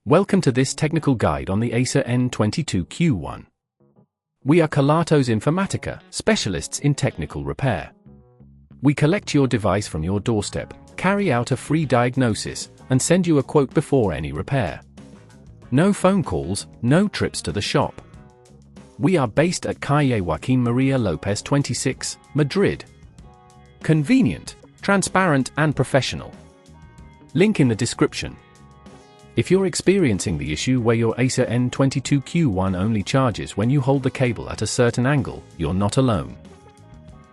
Welcome to this technical guide on the Acer N22Q1. We are Kelatos Informatica, specialists in technical repair. We collect your device from your doorstep, carry out a free diagnosis, and send you a quote before any repair. No phone calls, no trips to the shop. We are based at Calle Joaquín María López 26, Madrid. Convenient, transparent and professional. Link in the description. If you're experiencing the issue where your Acer N22Q1 only charges when you hold the cable at a certain angle, you're not alone.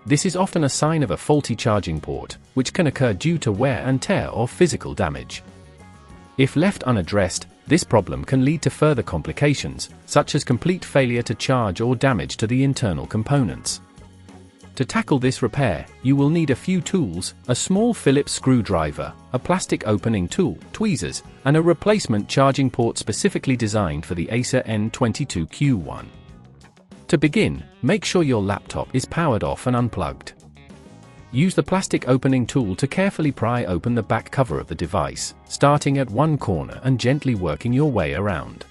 This is often a sign of a faulty charging port, which can occur due to wear and tear or physical damage. If left unaddressed, this problem can lead to further complications, such as complete failure to charge or damage to the internal components. To tackle this repair, you will need a few tools: a small Phillips screwdriver, a plastic opening tool, tweezers, and a replacement charging port specifically designed for the Acer N22Q1. To begin, make sure your laptop is powered off and unplugged. Use the plastic opening tool to carefully pry open the back cover of the device, starting at one corner and gently working your way around.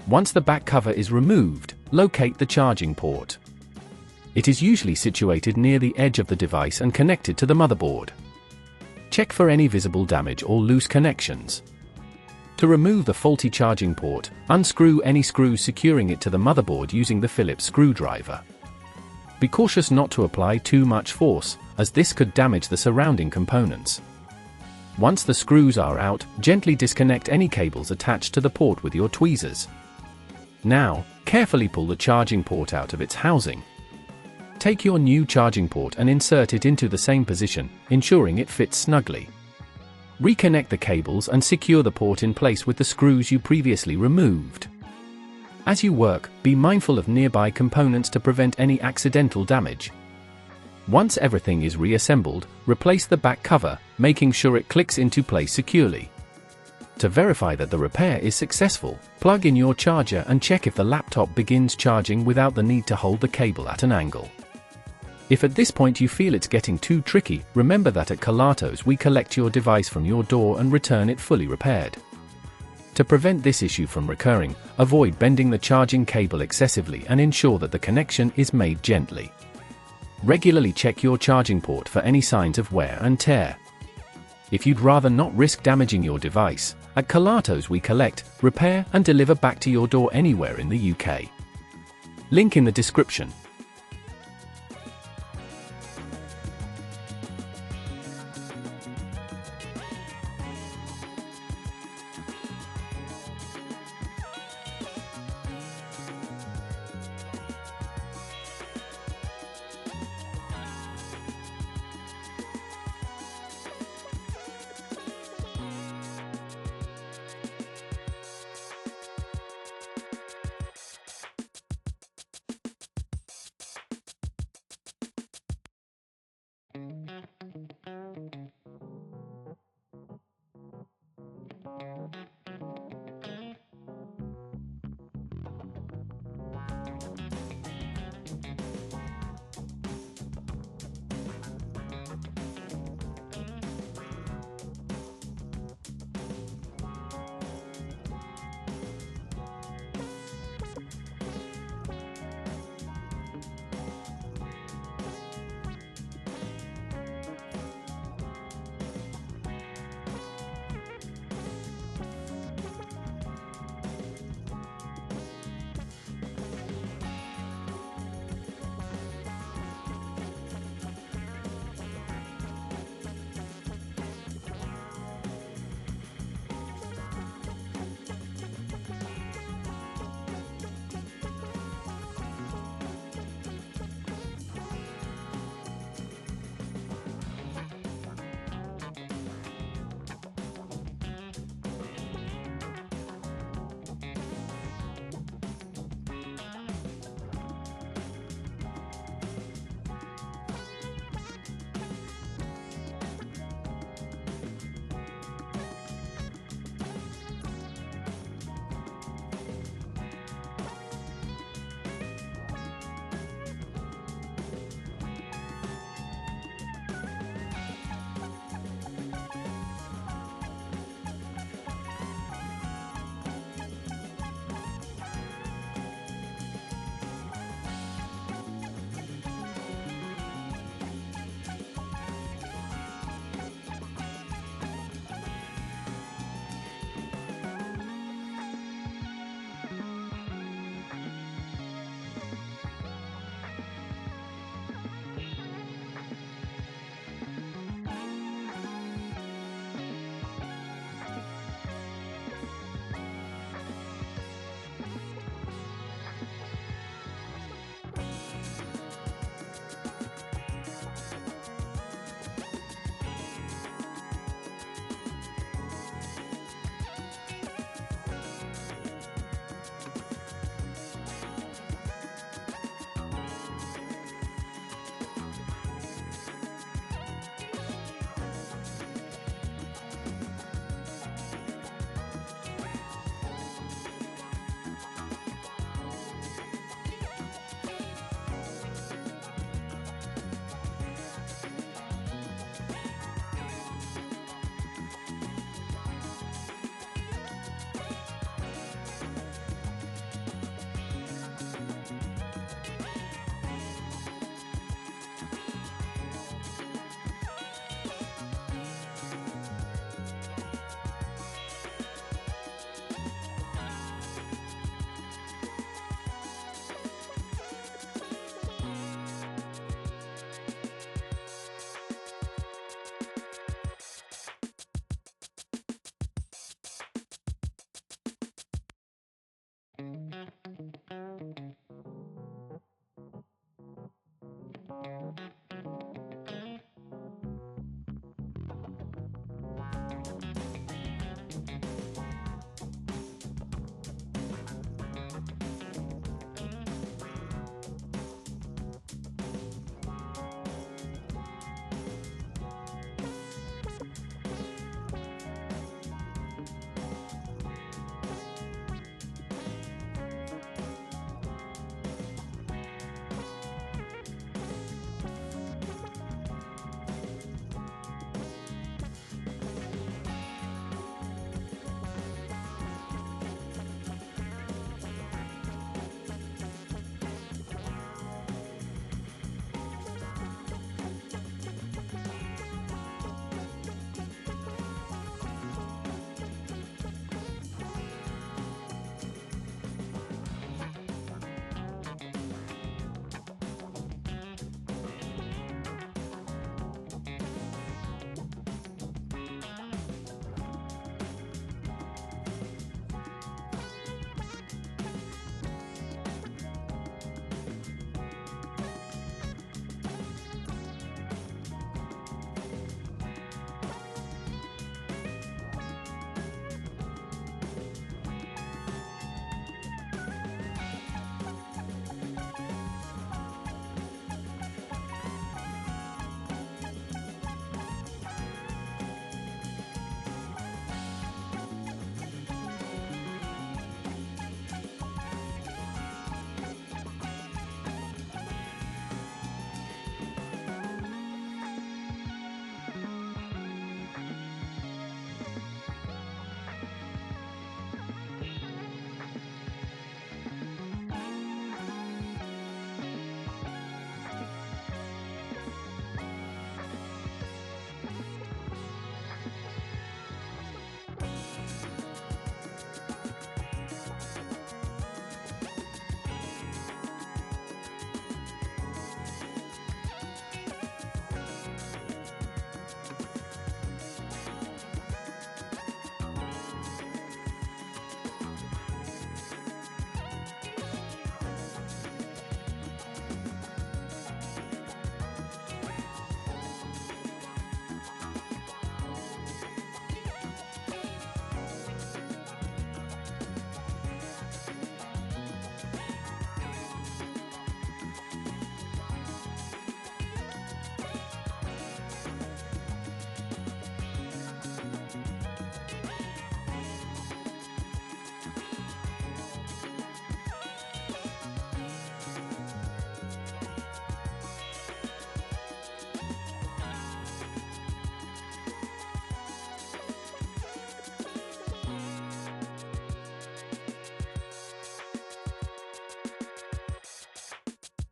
Once the back cover is removed, locate the charging port. It is usually situated near the edge of the device and connected to the motherboard. Check for any visible damage or loose connections. To remove the faulty charging port, unscrew any screws securing it to the motherboard using the Phillips screwdriver. Be cautious not to apply too much force, as this could damage the surrounding components. Once the screws are out, gently disconnect any cables attached to the port with your tweezers. Now, carefully pull the charging port out of its housing. Take your new charging port and insert it into the same position, ensuring it fits snugly. Reconnect the cables and secure the port in place with the screws you previously removed. As you work, be mindful of nearby components to prevent any accidental damage. Once everything is reassembled, replace the back cover, making sure it clicks into place securely. To verify that the repair is successful, plug in your charger and check if the laptop begins charging without the need to hold the cable at an angle. If at this point you feel it's getting too tricky, remember that at Kelatos we collect your device from your door and return it fully repaired. To prevent this issue from recurring, avoid bending the charging cable excessively and ensure that the connection is made gently. Regularly check your charging port for any signs of wear and tear. If you'd rather not risk damaging your device, at Kelatos we collect, repair and deliver back to your door anywhere in the UK. Link in the description.